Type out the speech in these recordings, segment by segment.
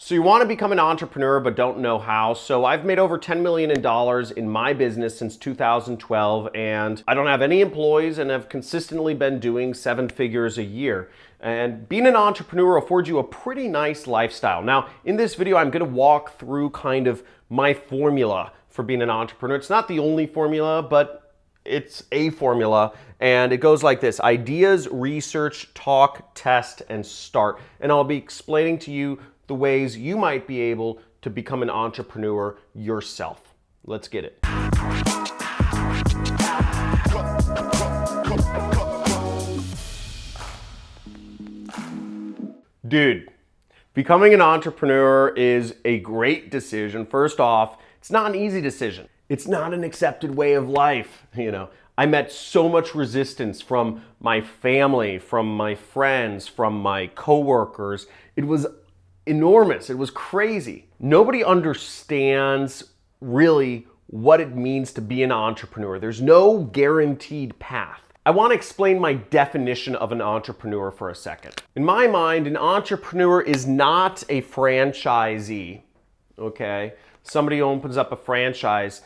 So you want to become an entrepreneur but don't know how. So I've made over $10 million in my business since 2012, and I don't have any employees and have consistently been doing 7 figures a year. And being an entrepreneur affords you a pretty nice lifestyle. Now, in this video, I'm going to walk through kind of my formula for being an entrepreneur. It's not the only formula, but it's a formula, and it goes like this: ideas, research, talk, test, and start. And I'll be explaining to you the ways you might be able to become an entrepreneur yourself. Let's get it. Dude, becoming an entrepreneur is a great decision. First off, it's not an easy decision. It's not an accepted way of life. I met so much resistance from my family, from my friends, from my coworkers. It was enormous. It was crazy. Nobody understands really what it means to be an entrepreneur. There's no guaranteed path. I want to explain my definition of an entrepreneur for a second. In my mind, an entrepreneur is not a franchisee, okay? Somebody opens up a franchise,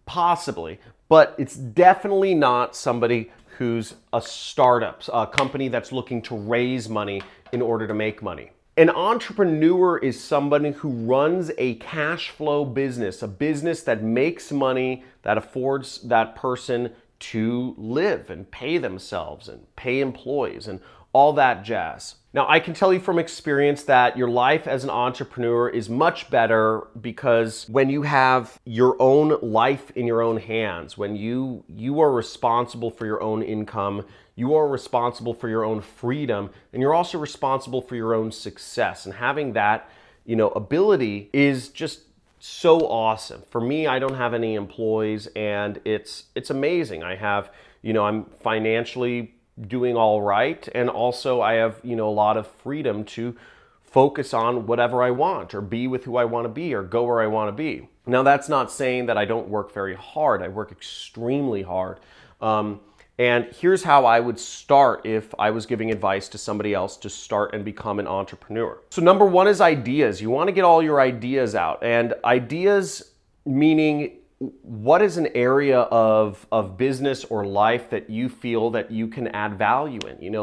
possibly, but it's definitely not somebody who's a startup, a company that's looking to raise money in order to make money. An entrepreneur is somebody who runs a cash flow business, a business that makes money, that affords that person to live and pay themselves and pay employees and all that jazz. Now, I can tell you from experience that your life as an entrepreneur is much better because when you have your own life in your own hands, when you are responsible for your own income, you are responsible for your own freedom, and you're also responsible for your own success. And having that, ability is just so awesome. For me, I don't have any employees, and it's amazing. I have, I'm financially doing all right, and also I have, a lot of freedom to focus on whatever I want, or be with who I want to be, or go where I want to be. Now, that's not saying that I don't work very hard. I work extremely hard. And here's how I would start if I was giving advice to somebody else to start and become an entrepreneur. So number one is ideas. You want to get all your ideas out. And ideas meaning, what is an area of business or life that you feel that you can add value in?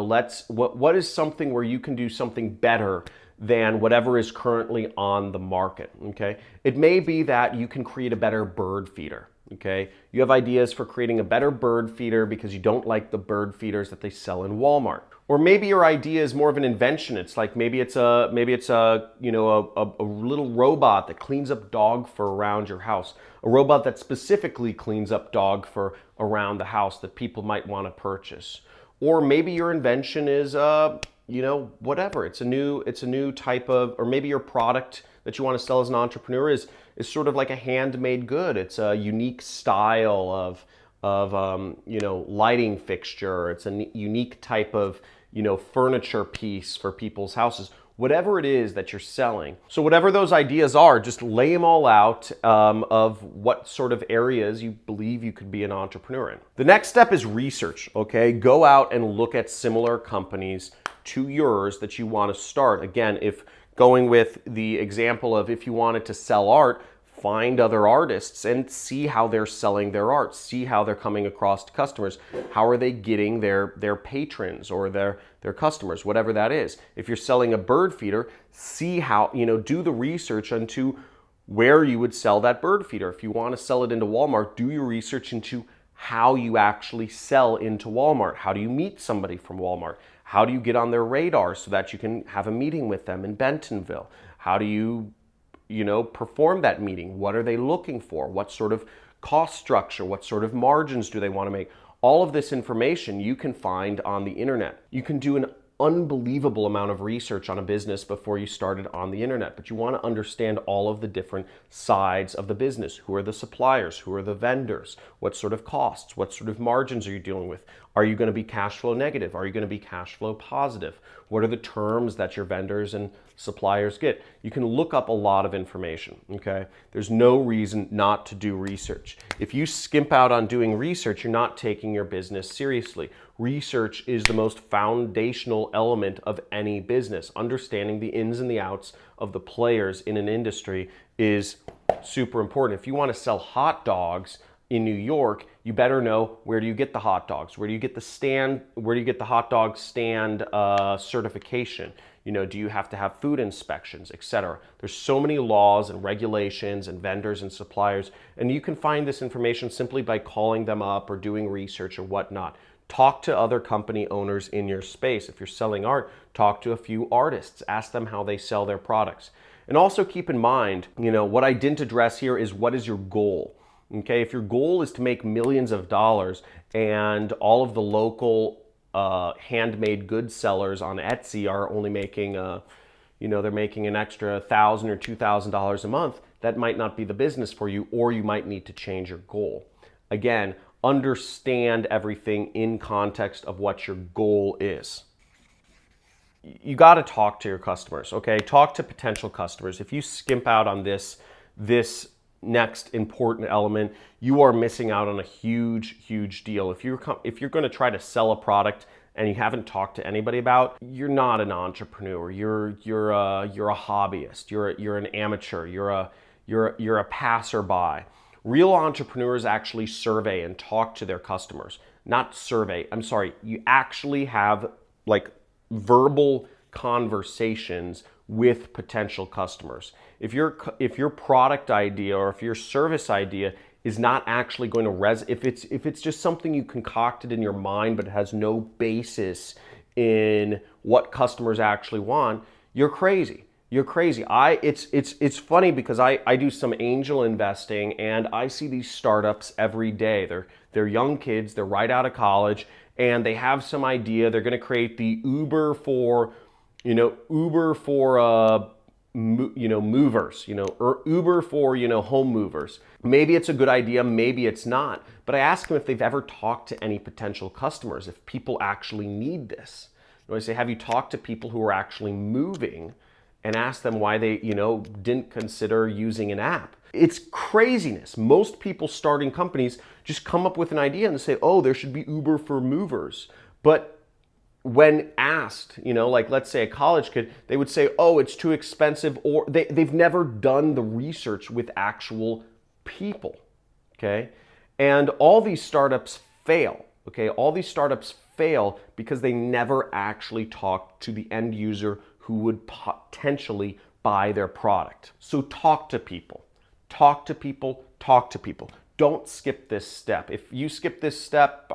What is something where you can do something better than whatever is currently on the market, okay? It may be that you can create a better bird feeder. Okay, you have ideas for creating a better bird feeder because you don't like the bird feeders that they sell in Walmart. Or maybe your idea is more of an invention. It's like maybe it's a little robot that cleans up dog fur around your house. A robot that specifically cleans up dog fur around the house that people might want to purchase. Or maybe your invention is whatever. It's a new type of, or maybe your product that you want to sell as an entrepreneur is sort of like a handmade good. It's a unique style of lighting fixture. It's a unique type of furniture piece for people's houses. Whatever it is that you're selling. So whatever those ideas are, just lay them all out of what sort of areas you believe you could be an entrepreneur in. The next step is research, okay? Go out and look at similar companies to yours that you want to start. Again, if going with the example of if you wanted to sell art, find other artists and see how they're selling their art, see how they're coming across to customers, how are they getting their patrons or their customers, whatever that is. If you're selling a bird feeder, see how, do the research into where you would sell that bird feeder. If you want to sell it into Walmart, do your research into how you actually sell into Walmart. How do you meet somebody from Walmart? How do you get on their radar so that you can have a meeting with them in Bentonville? How do you perform that meeting? What are they looking for? What sort of cost structure? What sort of margins do they want to make? All of this information you can find on the internet. You can do an unbelievable amount of research on a business before you started on the internet, but you want to understand all of the different sides of the business. Who are the suppliers? Who are the vendors? What sort of costs? What sort of margins are you dealing with? Are you going to be cash flow negative? Are you going to be cash flow positive? What are the terms that your vendors and suppliers get? You can look up a lot of information, okay? There's no reason not to do research. If you skimp out on doing research, you're not taking your business seriously. Research is the most foundational element of any business. Understanding the ins and the outs of the players in an industry is super important. If you want to sell hot dogs in New York, you better know, where do you get the hot dogs? Where do you get the hot dog stand certification? You know, do you have to have food inspections, etc.? There's so many laws and regulations and vendors and suppliers, and you can find this information simply by calling them up or doing research or whatnot. Talk to other company owners in your space. If you're selling art, talk to a few artists. Ask them how they sell their products. And also keep in mind, you know, what I didn't address here is, what is your goal? Okay, if your goal is to make millions of dollars and all of the local handmade goods sellers on Etsy are only making, they're making an extra $1,000 or $2,000 a month, that might not be the business for you, or you might need to change your goal. Again, understand everything in context of what your goal is. You got to talk to your customers, okay? Talk to potential customers. If you skimp out on this next important element, you are missing out on a huge deal. If you're going to try to sell a product and you haven't talked to anybody about, you're not an entrepreneur. You're a hobbyist. You're an amateur. You're a passerby. Real entrepreneurs actually survey and talk to their customers. Not survey. I'm sorry. You actually have like verbal conversations with potential customers. If your product idea or if your service idea is not actually going to if it's just something you concocted in your mind but it has no basis in what customers actually want, you're crazy. You're crazy. It's funny because I do some angel investing and I see these startups every day. They're young kids, they're right out of college, and they have some idea. They're going to create the Uber for movers, or Uber for, home movers. Maybe it's a good idea, maybe it's not. But I ask them if they've ever talked to any potential customers, if people actually need this. I say, have you talked to people who are actually moving, and ask them why they, didn't consider using an app? It's craziness. Most people starting companies just come up with an idea and they say, oh, there should be Uber for movers. But when asked, like let's say a college kid, they would say, oh, it's too expensive, or they've never done the research with actual people, okay? And all these startups fail, okay? All these startups fail because they never actually talk to the end user who would potentially buy their product. So talk to people. Talk to people. Talk to people. Don't skip this step. If you skip this step,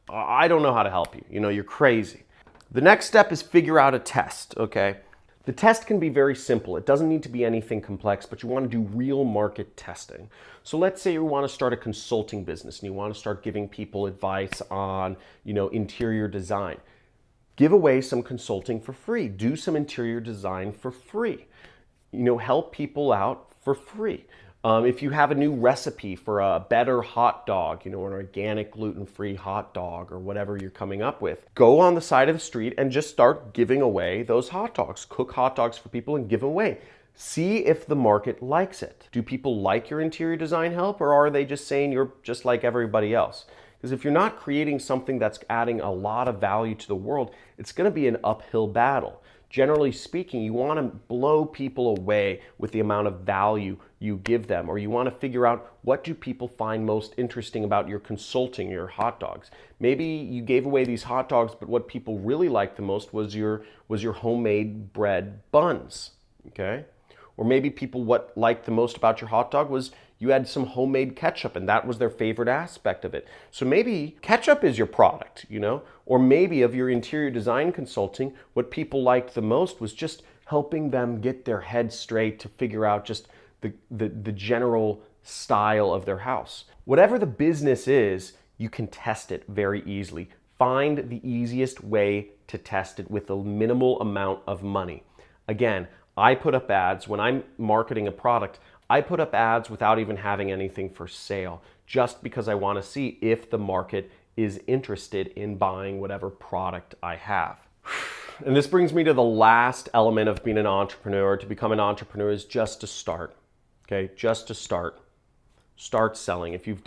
I don't know how to help you. You're crazy. The next step is figure out a test, okay? The test can be very simple. It doesn't need to be anything complex, but you want to do real market testing. So let's say you want to start a consulting business and you want to start giving people advice on, interior design. Give away some consulting for free. Do some interior design for free. Help people out for free. If you have a new recipe for a better hot dog, an organic gluten-free hot dog or whatever you're coming up with, go on the side of the street and just start giving away those hot dogs. Cook hot dogs for people and give them away. See if the market likes it. Do people like your interior design help, or are they just saying you're just like everybody else? Because if you're not creating something that's adding a lot of value to the world, it's going to be an uphill battle. Generally speaking, you want to blow people away with the amount of value you give them, or you want to figure out, what do people find most interesting about your consulting, your hot dogs? Maybe you gave away these hot dogs, but what people really liked the most was your homemade bread buns, okay? Or maybe people, what liked the most about your hot dog was you had some homemade ketchup, and that was their favorite aspect of it. So maybe ketchup is your product, Or maybe of your interior design consulting, what people liked the most was just helping them get their head straight to figure out just the general style of their house. Whatever the business is, you can test it very easily. Find the easiest way to test it with a minimal amount of money. Again, I put up ads when I'm marketing a product. I put up ads without even having anything for sale, just because I want to see if the market is interested in buying whatever product I have. And this brings me to the last element of being an entrepreneur. To become an entrepreneur is just to start, okay? Just to start. Start selling. If you've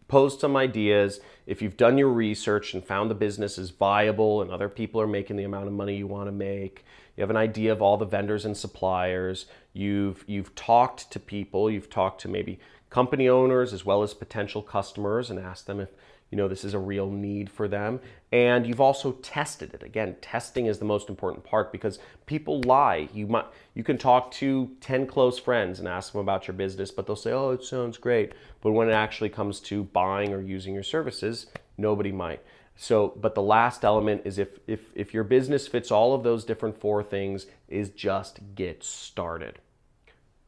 Post some ideas. If you've done your research and found the business is viable and other people are making the amount of money you want to make, you have an idea of all the vendors and suppliers, you've talked to people, you've talked to maybe company owners as well as potential customers and asked them if this is a real need for them, and you've also tested it. Again, testing is the most important part because people lie. You can talk to 10 close friends and ask them about your business, but they'll say, oh, it sounds great. But when it actually comes to buying or using your services, nobody might. But the last element is if your business fits all of those different 4 things, is just get started.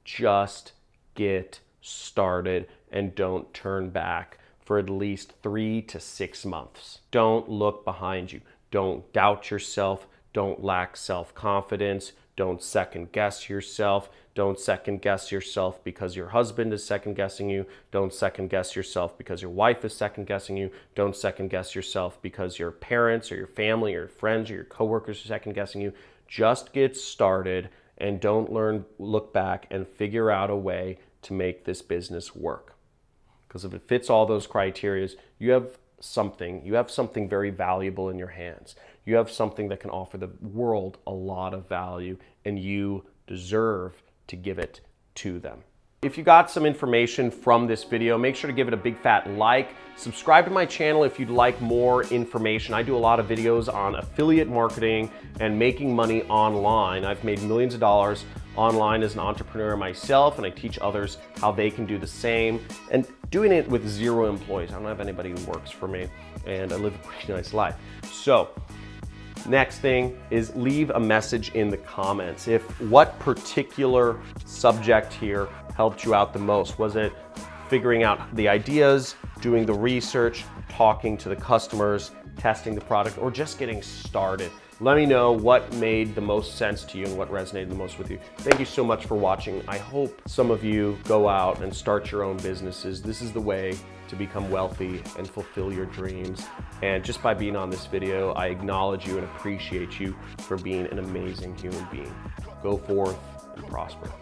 Just get started and don't turn back for at least 3 to 6 months. Don't look behind you. Don't doubt yourself. Don't lack self-confidence. Don't second guess yourself. Don't second guess yourself because your husband is second guessing you. Don't second guess yourself because your wife is second guessing you. Don't second guess yourself because your parents or your family or your friends or your coworkers are second guessing you. Just get started and don't look back and figure out a way to make this business work. Because if it fits all those criteria, you have something very valuable in your hands. You have something that can offer the world a lot of value, and you deserve to give it to them. If you got some information from this video, make sure to give it a big fat like. Subscribe to my channel if you'd like more information. I do a lot of videos on affiliate marketing and making money online. I've made millions of dollars online as an entrepreneur myself, and I teach others how they can do the same, and doing it with 0 employees. I don't have anybody who works for me, and I live a pretty nice life. So next thing is leave a message in the comments. What particular subject here helped you out the most? Was it figuring out the ideas, doing the research, talking to the customers, testing the product, or just getting started? Let me know what made the most sense to you and what resonated the most with you. Thank you so much for watching. I hope some of you go out and start your own businesses. This is the way to become wealthy and fulfill your dreams. And just by being on this video, I acknowledge you and appreciate you for being an amazing human being. Go forth and prosper.